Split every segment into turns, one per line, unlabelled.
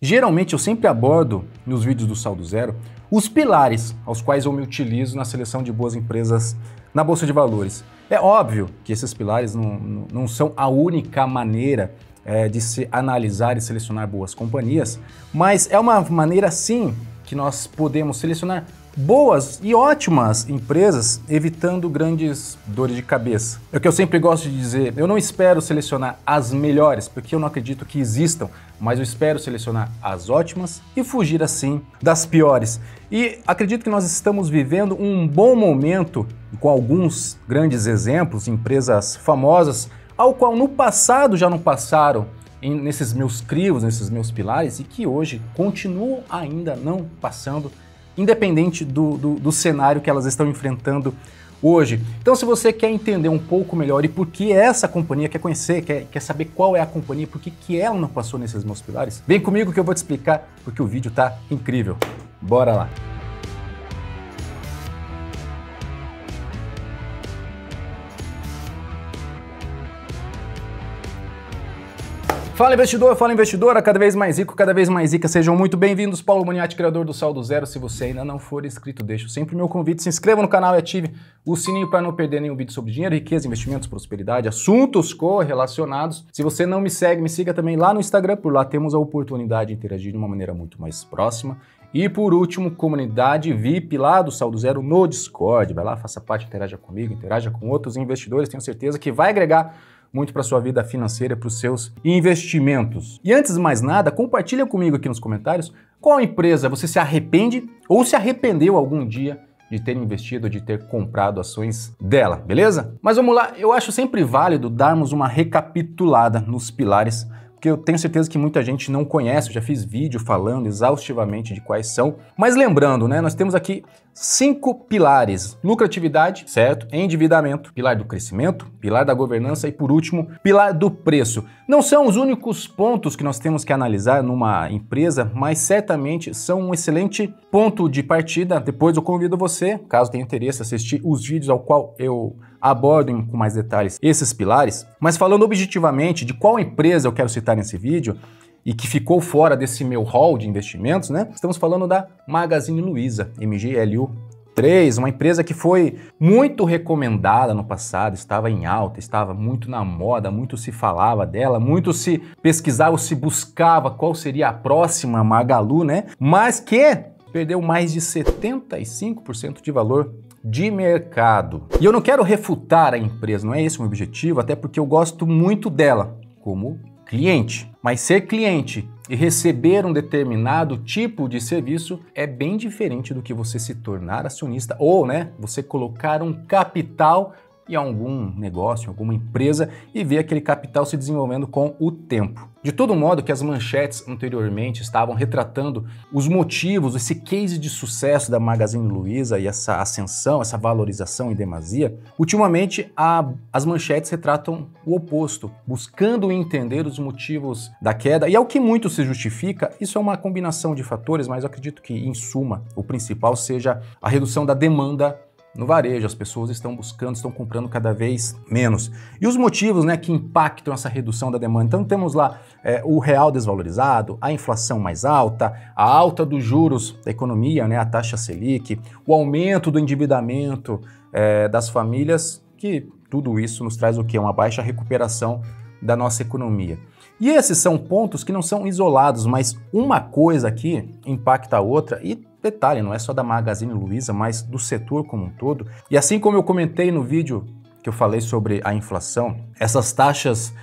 Geralmente eu sempre abordo nos vídeos do Saldo Zero os pilares aos quais eu me utilizo na seleção de boas empresas na Bolsa de Valores. É óbvio que esses pilares não são a única maneira de se analisar e selecionar boas companhias, mas é uma maneira sim que nós podemos selecionar boas e ótimas empresas, evitando grandes dores de cabeça. É o que eu sempre gosto de dizer, eu não espero selecionar as melhores, porque eu não acredito que existam, mas eu espero selecionar as ótimas e fugir assim das piores. E acredito que nós estamos vivendo um bom momento com alguns grandes exemplos, empresas famosas, ao qual no passado já não passaram nesses meus crivos, nesses meus pilares, e que hoje continuam ainda não passando, independente do cenário que elas estão enfrentando hoje. Então, se você quer entender um pouco melhor e por que essa companhia, quer conhecer, quer saber qual é a companhia, por que ela não passou nesses meus pilares, vem comigo que eu vou te explicar, porque o vídeo tá incrível. Bora lá! Fala investidor, fala investidora, cada vez mais rico, cada vez mais rica, sejam muito bem-vindos. Paulo Moniati, criador do Saldo Zero. Se você ainda não for inscrito, deixo sempre o meu convite, se inscreva no canal e ative o sininho para não perder nenhum vídeo sobre dinheiro, riqueza, investimentos, prosperidade, assuntos correlacionados. Se você não me segue, me siga também lá no Instagram, por lá temos a oportunidade de interagir de uma maneira muito mais próxima. E por último, comunidade VIP lá do Saldo Zero no Discord. Vai lá, faça parte, interaja comigo, interaja com outros investidores, tenho certeza que vai agregar muito para sua vida financeira, para os seus investimentos. E antes de mais nada, compartilha comigo aqui nos comentários qual empresa você se arrepende ou se arrependeu algum dia de ter investido, de ter comprado ações dela, beleza? Mas vamos lá, eu acho sempre válido darmos uma recapitulada nos pilares, porque eu tenho certeza que muita gente não conhece, eu já fiz vídeo falando exaustivamente de quais são. Mas lembrando, né, nós temos aqui 5 pilares: lucratividade, certo? Endividamento, pilar do crescimento, pilar da governança e, por último, pilar do preço. Não são os únicos pontos que nós temos que analisar numa empresa, mas certamente são um excelente ponto de partida. Depois eu convido você, caso tenha interesse, a assistir os vídeos ao qual eu abordo com mais detalhes esses pilares. Mas falando objetivamente de qual empresa eu quero citar nesse vídeo e que ficou fora desse meu hall de investimentos, né? Estamos falando da Magazine Luiza, MGLU3, uma empresa que foi muito recomendada no passado, estava em alta, estava muito na moda, muito se falava dela, muito se pesquisava ou se buscava qual seria a próxima Magalu, né? Mas que perdeu mais de 75% de valor de mercado. E eu não quero refutar a empresa, não é esse o meu objetivo, até porque eu gosto muito dela como cliente. Mas ser cliente e receber um determinado tipo de serviço é bem diferente do que você se tornar acionista ou, né, você colocar um capital em algum negócio, em alguma empresa e ver aquele capital se desenvolvendo com o tempo. De todo modo que as manchetes anteriormente estavam retratando os motivos, esse case de sucesso da Magazine Luiza e essa ascensão, essa valorização em demasia, ultimamente as manchetes retratam o oposto, buscando entender os motivos da queda, e ao que muito se justifica, isso é uma combinação de fatores, mas eu acredito que, em suma, o principal seja a redução da demanda no varejo. As pessoas estão buscando, estão comprando cada vez menos. E os motivos, né, que impactam essa redução da demanda? Então temos lá o real desvalorizado, a inflação mais alta, a alta dos juros da economia, né, a taxa Selic, o aumento do endividamento das famílias, que tudo isso nos traz o quê? Uma baixa recuperação da nossa economia. E esses são pontos que não são isolados, mas uma coisa aqui impacta a outra e detalhe, não é só da Magazine Luiza, mas do setor como um todo. E assim como eu comentei no vídeo que eu falei sobre a inflação, essas taxas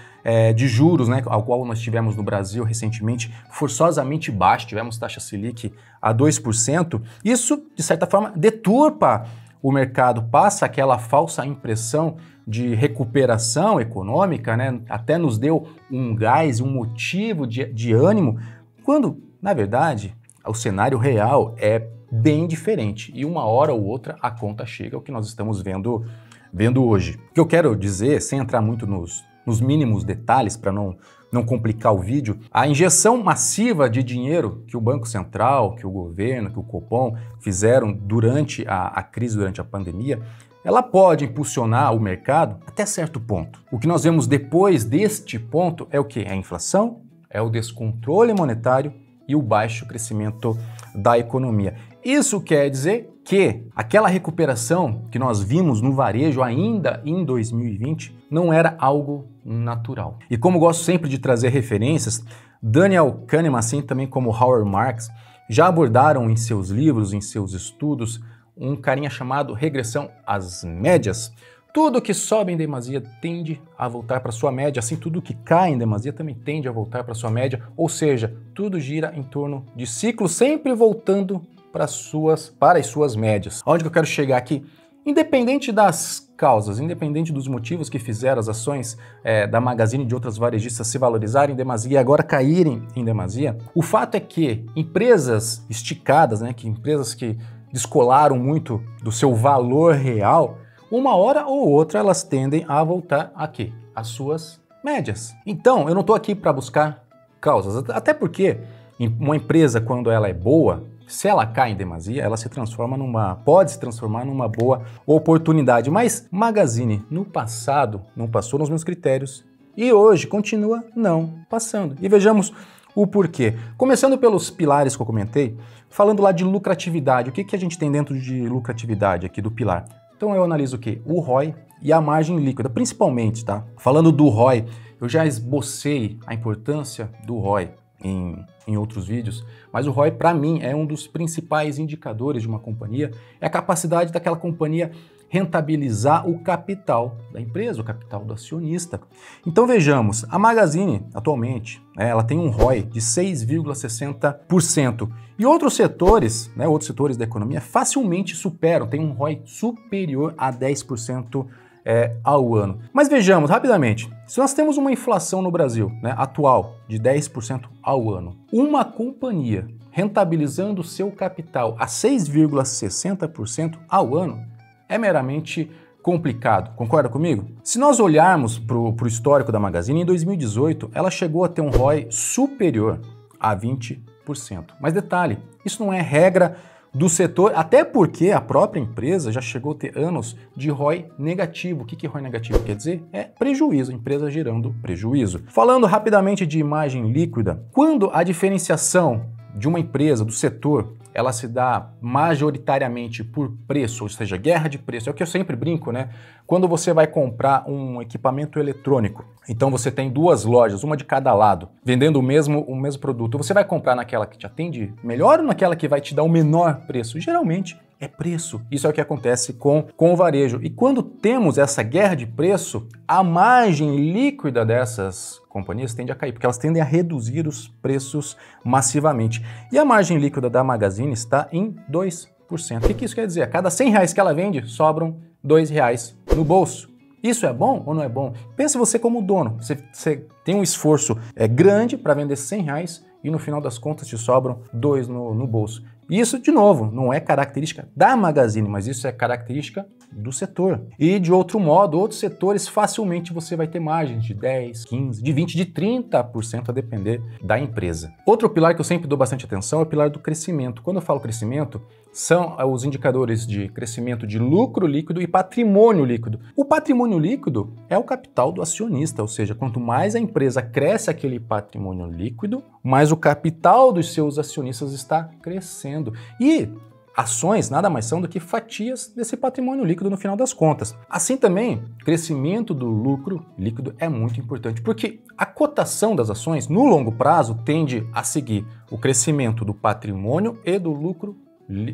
de juros, né, ao qual nós tivemos no Brasil recentemente, forçosamente baixo, tivemos taxa Selic a 2%, isso, de certa forma, deturpa o mercado, passa aquela falsa impressão de recuperação econômica, né, até nos deu um gás, um motivo de ânimo, quando, na verdade, o cenário real é bem diferente e uma hora ou outra a conta chega, o que nós estamos vendo hoje. O que eu quero dizer, sem entrar muito nos mínimos detalhes para não complicar o vídeo, a injeção massiva de dinheiro que o Banco Central, que o governo, que o Copom fizeram durante a crise, durante a pandemia, ela pode impulsionar o mercado até certo ponto. O que nós vemos depois deste ponto é o quê? É a inflação, é o descontrole monetário e o baixo crescimento da economia. Isso quer dizer que aquela recuperação que nós vimos no varejo ainda em 2020 não era algo natural. E como gosto sempre de trazer referências, Daniel Kahneman, assim também como Howard Marks, já abordaram em seus livros, em seus estudos, um carinha chamado regressão às médias. Tudo que sobe em demasia tende a voltar para sua média, assim tudo que cai em demasia também tende a voltar para sua média, ou seja, tudo gira em torno de ciclos, sempre voltando para as suas médias. Onde que eu quero chegar aqui? Independente das causas, independente dos motivos que fizeram as ações da Magazine e de outras varejistas se valorizarem em demasia e agora caírem em demasia, o fato é que empresas esticadas, que empresas que descolaram muito do seu valor real, uma hora ou outra elas tendem a voltar aqui, às suas médias. Então, eu não estou aqui para buscar causas, até porque uma empresa, quando ela é boa, se ela cai em demasia, ela pode se transformar numa boa oportunidade. Mas Magazine, no passado, não passou nos meus critérios e hoje continua não passando. E vejamos o porquê. Começando pelos pilares que eu comentei, falando lá de lucratividade. O que a gente tem dentro de lucratividade aqui do pilar? Então eu analiso o quê? O ROI e a margem líquida, principalmente, tá? Falando do ROI, eu já esbocei a importância do ROI em outros vídeos, mas o ROI, para mim, é um dos principais indicadores de uma companhia, é a capacidade daquela companhia rentabilizar o capital da empresa, o capital do acionista. Então vejamos, a Magazine, atualmente, ela tem um ROI de 6,60%. E outros setores da economia facilmente superam, tem um ROI superior a 10% ao ano. Mas vejamos rapidamente, se nós temos uma inflação no Brasil atual de 10% ao ano, uma companhia rentabilizando seu capital a 6,60% ao ano é meramente complicado, concorda comigo? Se nós olharmos para o histórico da Magazine, em 2018 ela chegou a ter um ROI superior a 20%. Mas detalhe, isso não é regra do setor, até porque a própria empresa já chegou a ter anos de ROI negativo. O que ROI negativo quer dizer? É prejuízo, a empresa gerando prejuízo. Falando rapidamente de imagem líquida, quando a diferenciação de uma empresa, do setor, ela se dá majoritariamente por preço, ou seja, guerra de preço. É o que eu sempre brinco, Quando você vai comprar um equipamento eletrônico, então você tem duas lojas, uma de cada lado, vendendo o mesmo produto. Você vai comprar naquela que te atende melhor ou naquela que vai te dar o menor preço? Geralmente é preço. Isso é o que acontece com o varejo. E quando temos essa guerra de preço, a margem líquida dessas companhias tende a cair, porque elas tendem a reduzir os preços massivamente. E a margem líquida da Magazine está em 2%. O que isso quer dizer? A cada R$100 que ela vende, sobram R$2 no bolso. Isso é bom ou não é bom? Pense você como dono. Você tem um esforço grande para vender R$100 e no final das contas te sobram R$2 no bolso. Isso, de novo, não é característica da Magazine, mas isso é característica do setor. E de outro modo, outros setores facilmente você vai ter margens de 10, 15, de 20, de 30% a depender da empresa. Outro pilar que eu sempre dou bastante atenção é o pilar do crescimento. Quando eu falo crescimento, são os indicadores de crescimento de lucro líquido e patrimônio líquido. O patrimônio líquido é o capital do acionista, ou seja, quanto mais a empresa cresce aquele patrimônio líquido, mais o capital dos seus acionistas está crescendo. E ações nada mais são do que fatias desse patrimônio líquido no final das contas. Assim também, crescimento do lucro líquido é muito importante, porque a cotação das ações no longo prazo tende a seguir o crescimento do patrimônio e do lucro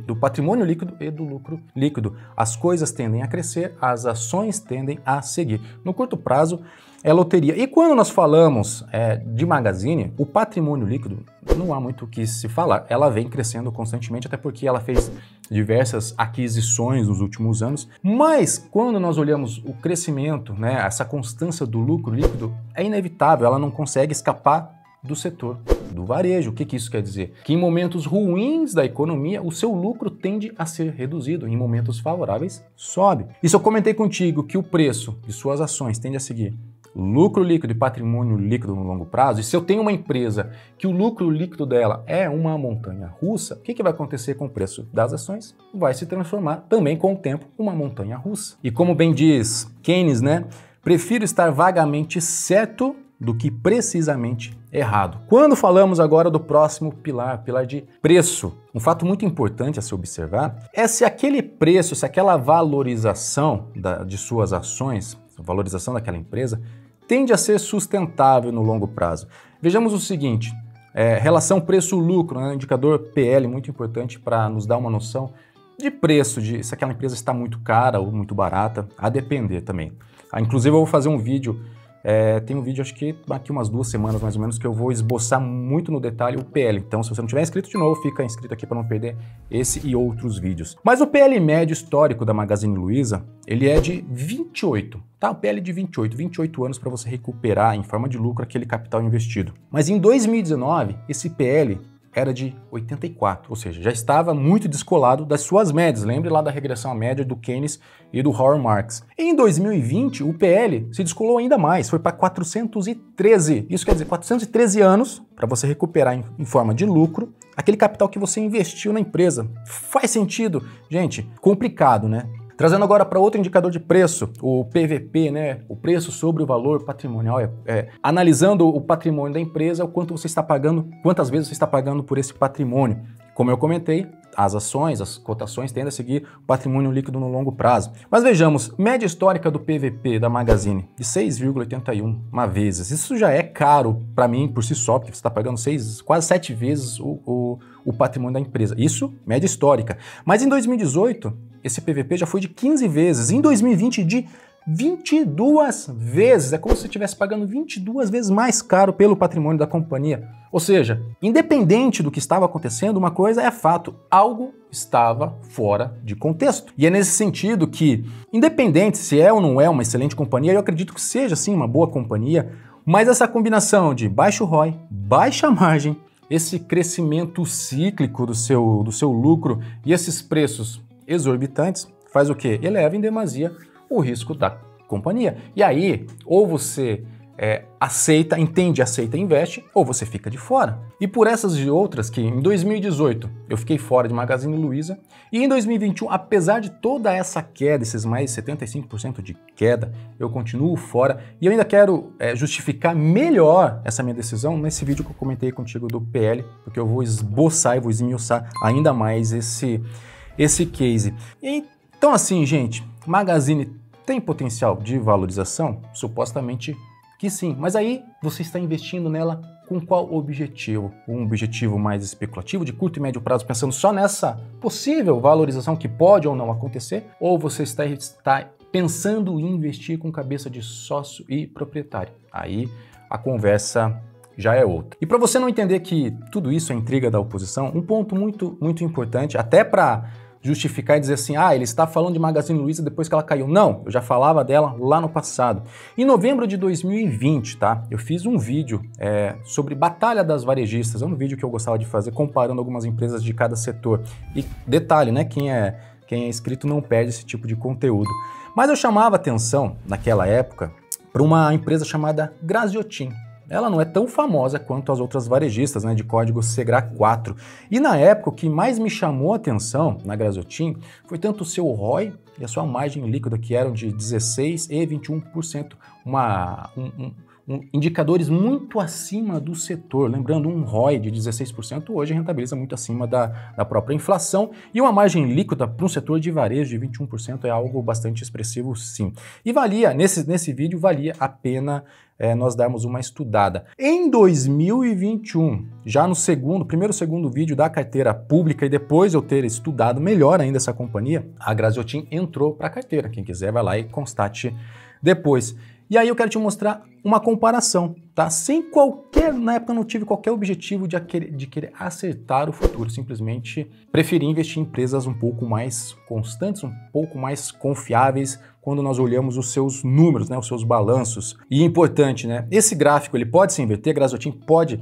do patrimônio líquido e do lucro líquido. As coisas tendem a crescer, as ações tendem a seguir. No curto prazo, é loteria. E quando nós falamos de Magazine, o patrimônio líquido, não há muito o que se falar. Ela vem crescendo constantemente, até porque ela fez diversas aquisições nos últimos anos. Mas quando nós olhamos o crescimento, essa constância do lucro líquido, é inevitável, ela não consegue escapar do setor do varejo. O que isso quer dizer? Que em momentos ruins da economia, o seu lucro tende a ser reduzido, em momentos favoráveis, sobe. E se eu comentei contigo que o preço de suas ações tende a seguir lucro líquido e patrimônio líquido no longo prazo, e se eu tenho uma empresa que o lucro líquido dela é uma montanha russa, o que vai acontecer com o preço das ações? Vai se transformar também com o tempo uma montanha russa. E como bem diz Keynes, prefiro estar vagamente certo do que precisamente errado. Quando falamos agora do próximo pilar, pilar de preço, um fato muito importante a se observar é se aquele preço, se aquela valorização de suas ações, a valorização daquela empresa, tende a ser sustentável no longo prazo. Vejamos o seguinte, relação preço-lucro, né, indicador PL, muito importante para nos dar uma noção de preço, de se aquela empresa está muito cara ou muito barata, a depender também. Inclusive eu vou fazer um vídeo, tem um vídeo acho que daqui umas 2 semanas mais ou menos, que eu vou esboçar muito no detalhe o PL. Então se você não tiver inscrito de novo, fica inscrito aqui para não perder esse e outros vídeos. Mas o PL médio histórico da Magazine Luiza, ele é de 28, tá? O PL de 28 anos para você recuperar em forma de lucro aquele capital investido. Mas em 2019, esse PL era de 84, ou seja, já estava muito descolado das suas médias. Lembre lá da regressão à média do Keynes e do Howard Marks. Em 2020, o PL se descolou ainda mais, foi para 413. Isso quer dizer 413 anos para você recuperar em forma de lucro aquele capital que você investiu na empresa. Faz sentido? Gente, complicado, né? Trazendo agora para outro indicador de preço, o PVP, né? O preço sobre o valor patrimonial, analisando o patrimônio da empresa, o quanto você está pagando, quantas vezes você está pagando por esse patrimônio. Como eu comentei, as ações, as cotações tendem a seguir o patrimônio líquido no longo prazo. Mas vejamos, média histórica do PVP da Magazine, de 6,81 vezes. Isso já é caro para mim por si só, porque você está pagando quase 7 vezes o patrimônio da empresa. Isso, média histórica. Mas em 2018, esse PVP já foi de 15 vezes. Em 2020, de 22 vezes. É como se você estivesse pagando 22 vezes mais caro pelo patrimônio da companhia. Ou seja, independente do que estava acontecendo, uma coisa é fato, algo estava fora de contexto. E é nesse sentido que, independente se é ou não é uma excelente companhia, eu acredito que seja sim uma boa companhia, mas essa combinação de baixo ROI, baixa margem, esse crescimento cíclico do seu lucro e esses preços exorbitantes faz o quê? Eleva em demasia o risco da companhia. E aí, ou você aceita, entende, aceita e investe, ou você fica de fora. E por essas e outras que em 2018 eu fiquei fora de Magazine Luiza e em 2021, apesar de toda essa queda, esses mais 75% de queda, eu continuo fora e eu ainda quero justificar melhor essa minha decisão nesse vídeo que eu comentei contigo do PL, porque eu vou esboçar e vou esmiuçar ainda mais esse case. Então assim, gente, Magazine tem potencial de valorização? Supostamente que sim, mas aí você está investindo nela com qual objetivo? Um objetivo mais especulativo, de curto e médio prazo, pensando só nessa possível valorização que pode ou não acontecer? Ou você está pensando em investir com cabeça de sócio e proprietário? Aí a conversa já é outra. E para você não entender que tudo isso é intriga da oposição, um ponto muito, muito importante, até para justificar e dizer assim, ele está falando de Magazine Luiza depois que ela caiu. Não, eu já falava dela lá no passado. Em novembro de 2020, tá? Eu fiz um vídeo sobre Batalha das Varejistas. É um vídeo que eu gostava de fazer comparando algumas empresas de cada setor. E detalhe, né? Quem é inscrito não perde esse tipo de conteúdo. Mas eu chamava atenção, naquela época, para uma empresa chamada Graziotin. Ela não é tão famosa quanto as outras varejistas, né, de código SEGRA 4. E na época, o que mais me chamou a atenção na Graziotin foi tanto o seu ROI e a sua margem líquida, que eram de 16% e 21%, indicadores muito acima do setor. Lembrando, um ROI de 16% hoje rentabiliza muito acima da própria inflação, e uma margem líquida para um setor de varejo de 21% é algo bastante expressivo, sim. E valia, nesse vídeo, valia a pena nós darmos uma estudada. Em 2021, já no primeiro segundo vídeo da carteira pública, e depois eu ter estudado melhor ainda essa companhia, a Graziotin entrou para a carteira. Quem quiser vai lá e constate depois. E aí eu quero te mostrar uma comparação, tá? Na época eu não tive qualquer objetivo de querer acertar o futuro, simplesmente preferi investir em empresas um pouco mais constantes, um pouco mais confiáveis quando nós olhamos os seus números, né, os seus balanços. E importante, né? Esse gráfico ele pode se inverter, Graziotin pode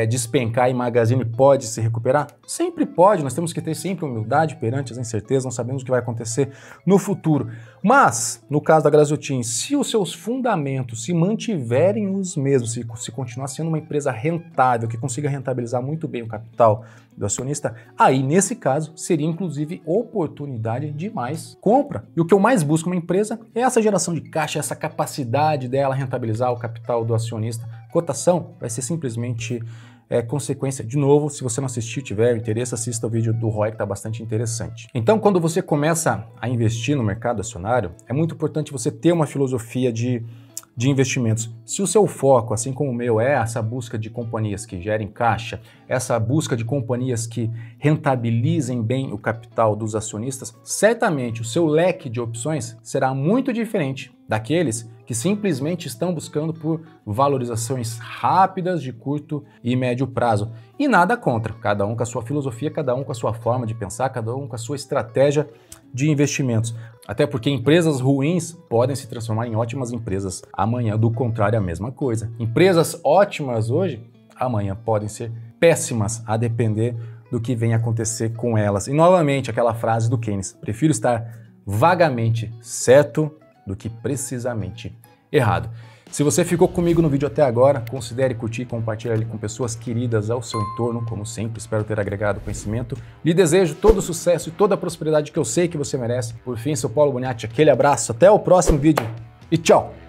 despencar e Magazine pode se recuperar? Sempre pode, nós temos que ter sempre humildade perante as incertezas, não sabemos o que vai acontecer no futuro. Mas, no caso da Graziotin, se os seus fundamentos se mantiverem os mesmos, se continuar sendo uma empresa rentável, que consiga rentabilizar muito bem o capital do acionista, aí, nesse caso, seria inclusive oportunidade de mais compra. E o que eu mais busco numa empresa é essa geração de caixa, essa capacidade dela rentabilizar o capital do acionista cotação vai ser simplesmente consequência. De novo, se você não assistiu, tiver interesse, assista o vídeo do Roy, que está bastante interessante. Então, quando você começa a investir no mercado acionário, é muito importante você ter uma filosofia de investimentos. Se o seu foco, assim como o meu, é essa busca de companhias que gerem caixa, essa busca de companhias que rentabilizem bem o capital dos acionistas, certamente o seu leque de opções será muito diferente daqueles que simplesmente estão buscando por valorizações rápidas de curto e médio prazo. E nada contra, cada um com a sua filosofia, cada um com a sua forma de pensar, cada um com a sua estratégia de investimentos. Até porque empresas ruins podem se transformar em ótimas empresas amanhã, do contrário, a mesma coisa. Empresas ótimas hoje, amanhã podem ser péssimas, a depender do que vem acontecer com elas. E novamente, aquela frase do Keynes: prefiro estar vagamente certo do que precisamente errado. Se você ficou comigo no vídeo até agora, considere curtir e compartilhar ele com pessoas queridas ao seu entorno, como sempre. Espero ter agregado conhecimento. Lhe desejo todo o sucesso e toda a prosperidade que eu sei que você merece. Por fim, sou Paulo Boniatti, aquele abraço, até o próximo vídeo e tchau!